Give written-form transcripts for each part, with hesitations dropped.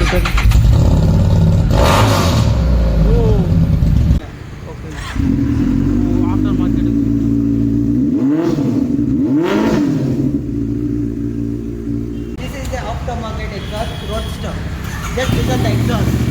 sir. Oh, okay. Oh, aftermarket. This is the aftermarket exhaust roadster. Just look at the exhaust.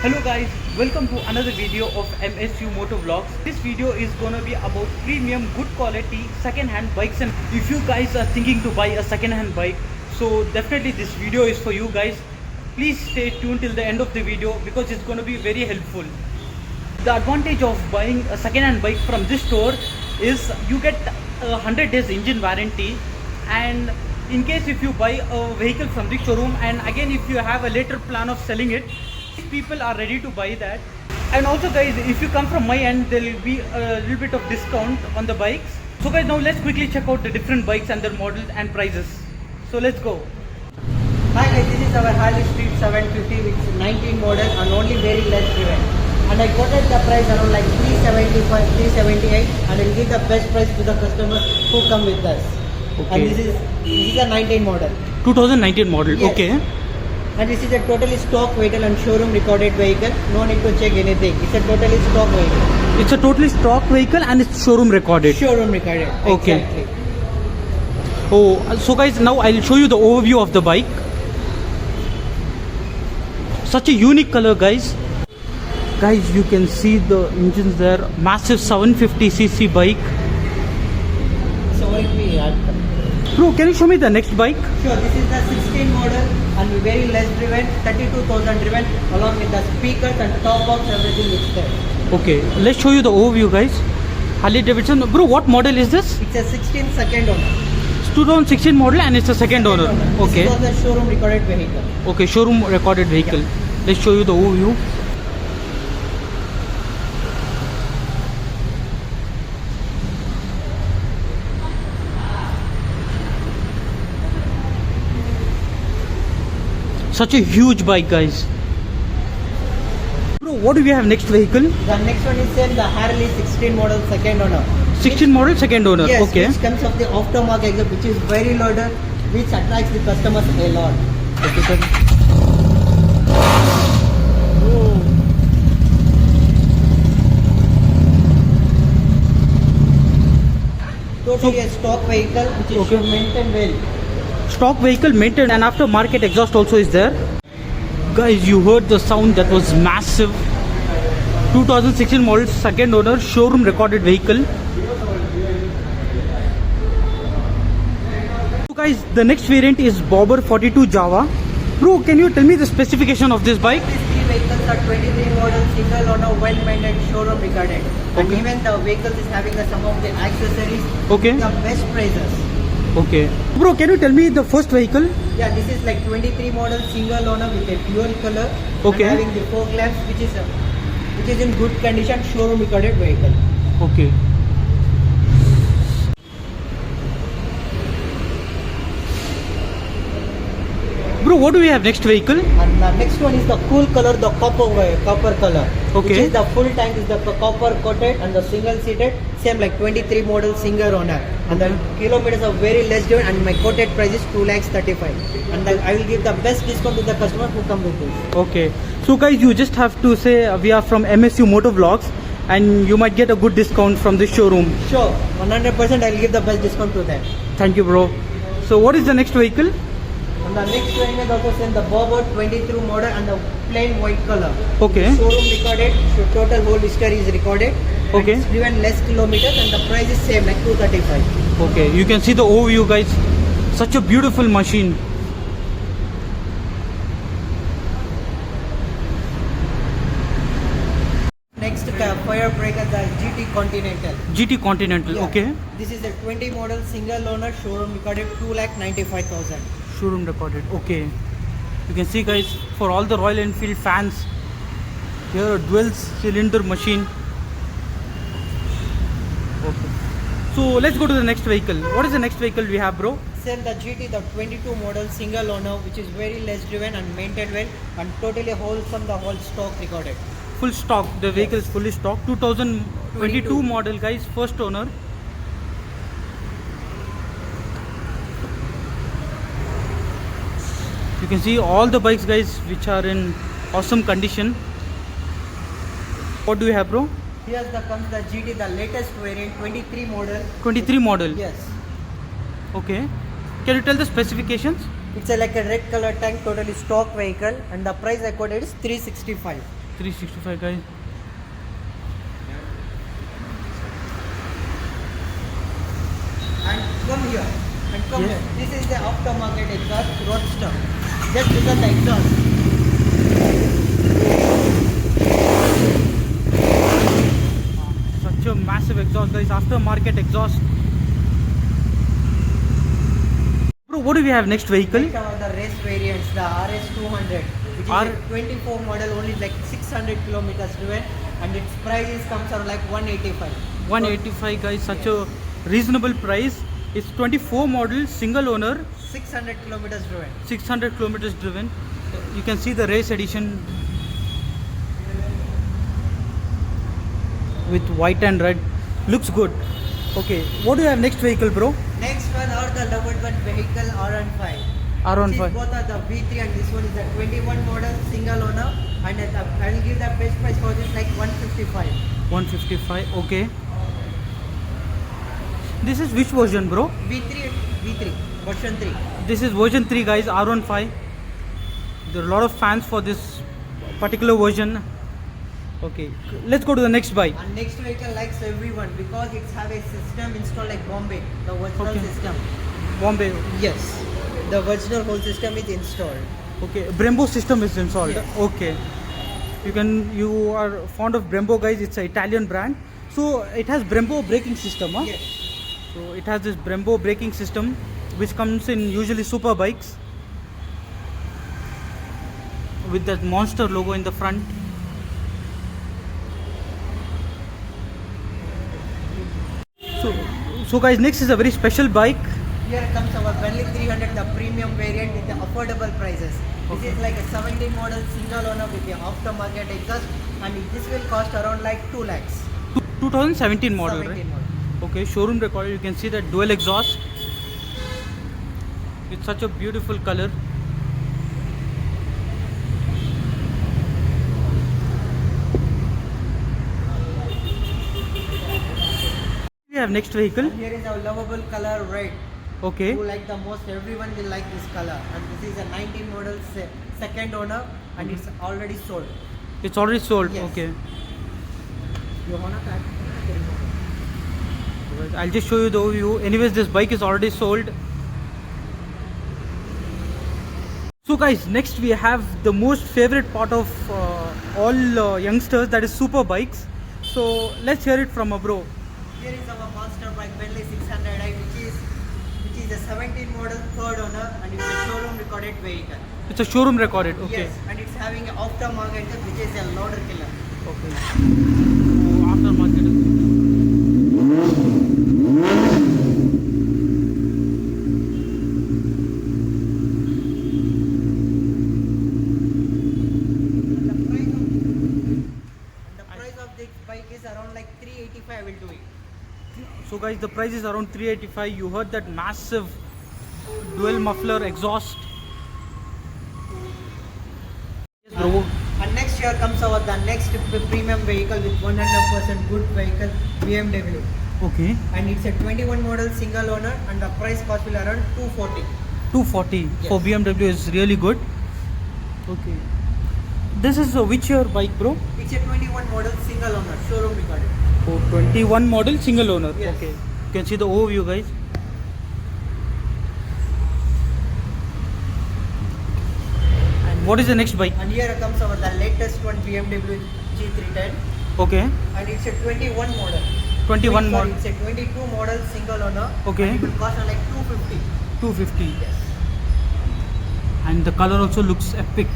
Hello guys, welcome to another video of MSU Moto Vlogs. This video is gonna be about premium good quality second-hand bikes, and if you guys are thinking to buy a second-hand bike, so definitely this video is for you guys. Please stay tuned till the end of the video because it's gonna be very helpful. The advantage of buying a second-hand bike from this store is you get a 100 days engine warranty, and in case if you buy a vehicle from the showroom and again if you have a later plan of selling it, people are ready to buy that. And also guys, if you come from my end, there will be a little bit of discount on the bikes. So guys, now let's quickly check out the different bikes and their models and prices. So let's go. Hi guys, this is our Harley Street 750 which is 19 model and only very less driven. And I quoted the price around like 375, 378, and I will give the best price to the customer who come with us. Okay. And this is a 19 model. 2019 model. Yes. Okay. And this is a totally stock vehicle and showroom recorded vehicle. No need to check anything. It's a totally stock vehicle. It's a totally stock vehicle and it's showroom recorded. Showroom recorded. Okay. Exactly. Oh, so guys, now I'll show you the overview of the bike. Such a unique color, guys. Guys, you can see the engines there. Massive 750cc bike. So what it be? Bro, can you show me the next bike? Sure, this is the 16 model and very less driven, 32,000 driven, along with the speakers and top box, everything is there. Okay, let's show you the overview, guys. Harley Davidson. Bro, what model is this? It's a 16 second owner. It's 2016 model and it's a second owner. Okay. This is the showroom recorded vehicle. Okay, showroom recorded vehicle. Yeah. Let's show you the overview. Such a huge bike, guys. Bro, what do we have next vehicle? The next one is same, the Harley 16 model second owner. 16 model, second owner. Yes, Okay. which comes of the aftermarket, which is very loaded, which attracts the customers a lot. Okay, sir. Totally a stock vehicle, which is Okay. maintained well. Stock vehicle maintained and aftermarket exhaust also is there. Guys, you heard the sound, that was massive. 2016 model, second owner, showroom recorded vehicle. So guys, the next variant is Bobber 42 Java. Bro, can you tell me the specification of this bike? These three vehicles are 23 model, single owner, well-maintained, showroom recorded. And Okay. even the vehicles is having some of the accessories, Okay. the best prices. Okay. Bro, can you tell me the first vehicle? Yeah, this is like 23 model, single owner with a dual color. Okay. And having the fog lamps, which is in good condition, showroom recorded vehicle. Okay. Bro, what do we have next vehicle? And the next one is the cool color, the copper color. Okay. Which is the full tank is the copper coated and the single seated, same like 23 model single owner. And the kilometers are very less driven, and my quoted price is 2,35,000. And I will give the best discount to the customer who come with this. Okay. So guys, you just have to say we are from MSU Moto Vlogs, and you might get a good discount from the showroom. Sure, 100% I'll give the best discount to them. Thank you, bro. So what is the next vehicle? And the next train is also same, the Bobo 23 model and the plain white color. Okay. Showroom recorded, so total whole history is recorded. Okay. And it's driven less kilometers and the price is same like 235. Okay, you can see the overview, guys. Such a beautiful machine. Next fire breaker, the GT Continental. GT Continental. Yeah. Okay. This is a 20 model single owner, showroom recorded 2,95,000. Showroom recorded. Okay. You can see, guys, for all the Royal Enfield fans, here a dual cylinder machine. Okay. So let's go to the next vehicle. What is the next vehicle we have, bro? Same the GT, the 22 model single owner, which is very less driven and maintained well and totally wholesome, the whole stock recorded. Full stock. The vehicle is fully stock. 2022 22. model, guys. First owner. You can see all the bikes, guys, which are in awesome condition. What do we have, bro? Here comes the GT, the latest variant, 23 model. 23 model. Yes. Okay. Can you tell the specifications? It's like a red color tank, totally stock vehicle, and the price I quoted is 365. 365, guys. And come here. And come Yes. here. This is the aftermarket exhaust roadster. Just look at the exhaust. Such a massive exhaust, guys. Aftermarket exhaust. Bro, what do we have next vehicle? Next are the race variants, the RS200, which is a 24 model, only like 600 kilometers driven, and its price comes around like 185. 185, guys. Such a reasonable price. It's 24 model, single owner, 600 kilometers driven. 600 kilometers driven. You can see the race edition with white and red. Looks good. Okay, what do you have next vehicle, bro? Next one are the level 1 vehicle R15. R15. Which is both are the V3 and this one is the 21 model, single owner, and I will give the best price for this like 155. 155. Okay. This is which version, bro? V3 version 3. This is version 3, guys. R15. There are a lot of fans for this particular version. Okay, let's go to the next bike. And next vehicle likes everyone because it's have a system installed like Bombay, the original Okay. system. Bombay. Yes, the original whole system is installed. Okay, Brembo system is installed. Yes. Okay. You are fond of Brembo, guys. It's an Italian brand. So it has Brembo braking system, huh? Yes. So it has this Brembo braking system which comes in usually super bikes with that monster logo in the front. So guys, next is a very special bike. Here comes our Bentley 300, the premium variant with the affordable prices. This is like a 17 model single owner with the aftermarket exhaust, and this will cost around like 2 lakhs. 2017 model, 17 right? model. Okay, showroom record. You can see that dual exhaust. It's such a beautiful color. We have next vehicle. And here is our lovable color red. Okay. Who like the most, everyone will like this color. And this is a 19 model second owner, and it's already sold. It's already sold. Yes. Okay. You wanna cut? I'll just show you the overview. Anyways, this bike is already sold. So guys, next we have the most favorite part of all youngsters, that is super bikes. So let's hear it from a bro. Here is our monster bike Bentley 600i, which is a 17 model third owner, and it's a showroom recorded vehicle. It's a showroom recorded. Okay. Yes, and it's having an aftermarket which is a loader killer. Okay. So aftermarket. The price of this bike is around like 385. I will do it. So guys, the price is around 385. You heard that massive dual muffler exhaust. Yes, bro. And next here comes our the next premium vehicle with 100% good vehicle, BMW. Okay. And it's a 21 model single owner and the price cost will around 240. 240 for Yes. BMW is really good. Okay. This is which year bike, bro? It's a 21 model single owner, showroom recorded. Oh, 21 model single owner. Yes. Okay. You can see the overview, guys. And what is the next bike? And here comes our the latest one, BMW G310. Okay. And it's a 21 model. 21 Sorry, model. It's a 22 model single owner. Okay. And it will cost around like 250. 250. Yes. And the color also looks epic.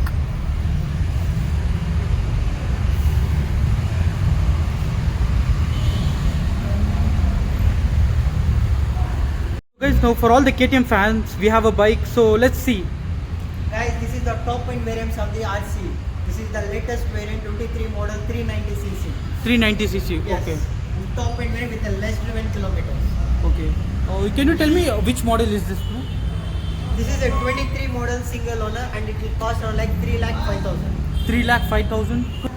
Guys, now for all the KTM fans, we have a bike. So let's see. Guys, this is the top end variants of the RC. This is the latest variant, 23 model, 390cc. 390cc. Yes. Okay. And top end variant with the less driven kilometers. Okay. Can you tell me which model is this, bro? This is a 23 model single owner and it will cost around like 3,05,000. 3,05,000. You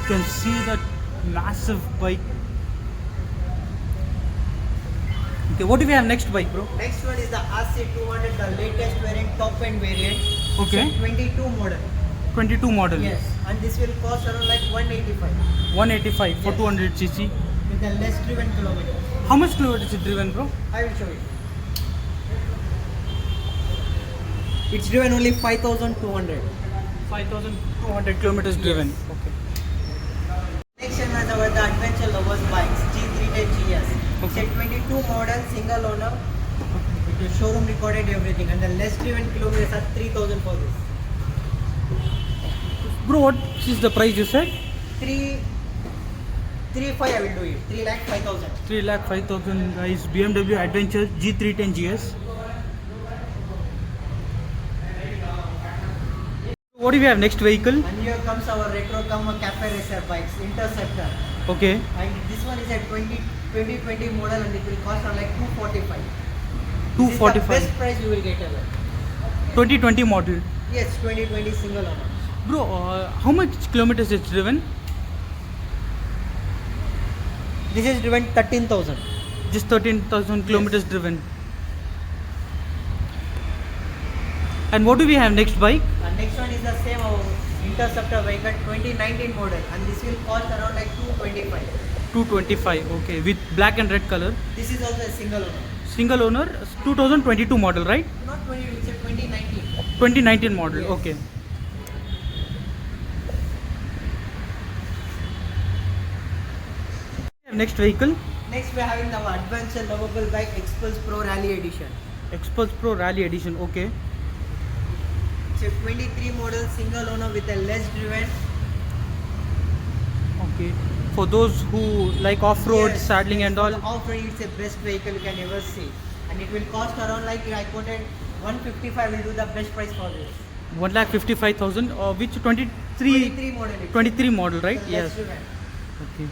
can see that massive bike. Okay, what do we have next bike, bro? Next one is the RC200, the latest variant, top end variant. Okay. It's a 22 model. 22 model. Yes. And this will cost around like 185 185 for Yes. 200cc. with the less driven kilometers. How much kilometers is it driven, bro? I will show you. It's driven only 5,200. 5,200 kilometers driven. Okay. Next one is our the adventure lovers bikes, G310 GS. Okay. It's a 22 model single owner. It is showroom recorded everything and the less driven kilometers are 3,000 for this. Bro, what is the price you said? 3,500 I will do it. 3,05,000. 3,05,000, guys. BMW Adventure G310 GS. What do we have next vehicle? And here comes our retro Kama Cafe Racer bikes, Interceptor. Okay. And this one is a 2020 model and it will cost around like 245. This is 245. the best price you will get ever. 2020 model. Yes, 2020 single owner. Bro, how much kilometers it's driven? This is driven 13,000. Just 13,000 kilometers driven. And what do we have next bike? And next one is the same Interceptor vehicle 2019 model and this will cost around like 225. 225. Okay. With black and red color. This is also a single owner. Single owner. 2022 model, right? Not 20, it's a 2019. 2019 model. Yes. Okay. Next vehicle. Next we are having our adventure lovable bike Xpulse Pro Rally Edition. Xpulse Pro Rally Edition. Okay. It's a 23 model single owner with a less driven. Okay. For those who like off-road, Yes, saddling yes, and for all. the off-road it's the best vehicle you can ever see. And it will cost around like I quoted 155 will do the best price for this. 1,55,000. Which 23 23 model. it's 23 model, right? less Yes. driven. Okay.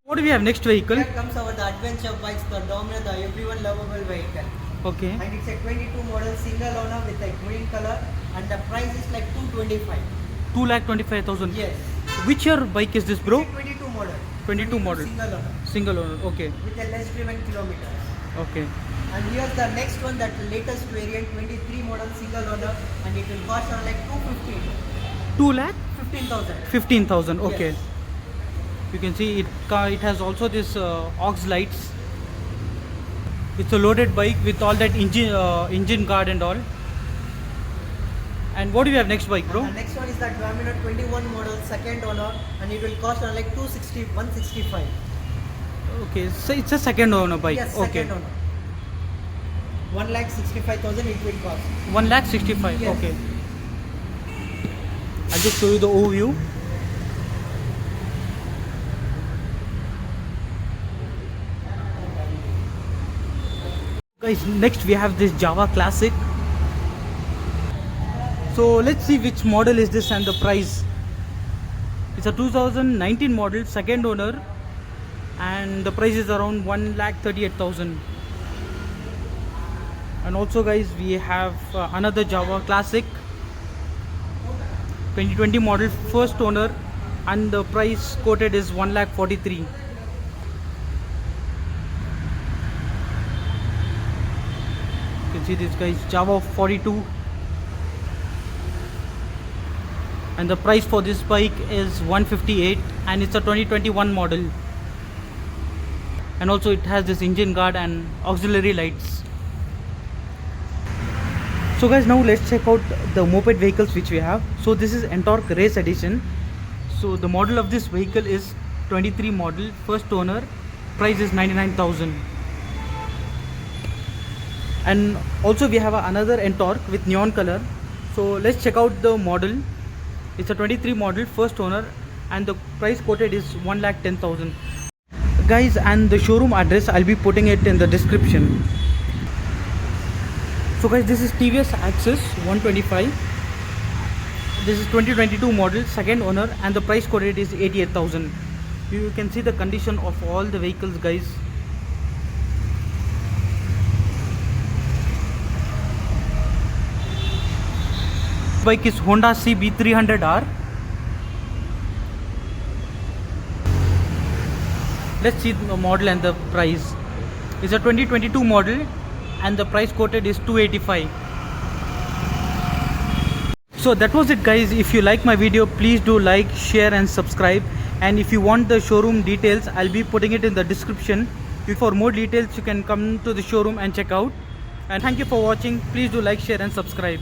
What do we have next vehicle? Here comes our the adventure bikes, the Domino, the everyone lovable vehicle. Okay. And it's a 22 model single owner with a green color and the price is like 225. 2,25,000. Yes. Which year bike is this, bro? It's a 22 model. 22 model. Single owner Single owner. Okay. with a less driven kilometers. Okay. And here's the next one, that latest variant 23 model single owner and it will cost around like 215. 2,15,000. 15,000. Okay. Yes. You can see it has also this aux lights. It's a loaded bike with all that engine guard and all. And what do we have next bike, bro? The next one is the Domino 21 model second owner and it will cost around like 165. Okay, so it's a second owner bike. Yes, Okay. second owner. 1,65,000 it will cost. 1,65,000. Yes. Okay. I'll just show you the overview. Guys, next we have this Java Classic. So let's see which model is this and the price. It's a 2019 model, second owner, and the price is around 1,38,000. And also, guys, we have another Java Classic. 2020 model, first owner, and the price quoted is 1,43,000. You can see this guys, Java 42, and the price for this bike is 158, and it's a 2021 model, and also it has this engine guard and auxiliary lights. So guys, now let's check out the moped vehicles which we have. So this is Ntorq Race Edition. So the model of this vehicle is 23 model, first owner, price is 99,000. And also we have another Ntorq with neon color. So let's check out the model. It's a 23 model, first owner, and the price quoted is 1,10,000. Guys, and the showroom address I'll be putting it in the description. So guys, this is TVS Access 125. This is 2022 model, second owner, and the price quoted is 88,000. You can see the condition of all the vehicles, guys. Bike is Honda CB300R. Let's see the model and the price. It's a 2022 model, and the price quoted is 285. So that was it guys. If you like my video, please do like, share and subscribe. And if you want the showroom details, I'll be putting it in the description. For more details, you can come to the showroom and check out. And thank you for watching. Please do like, share and subscribe.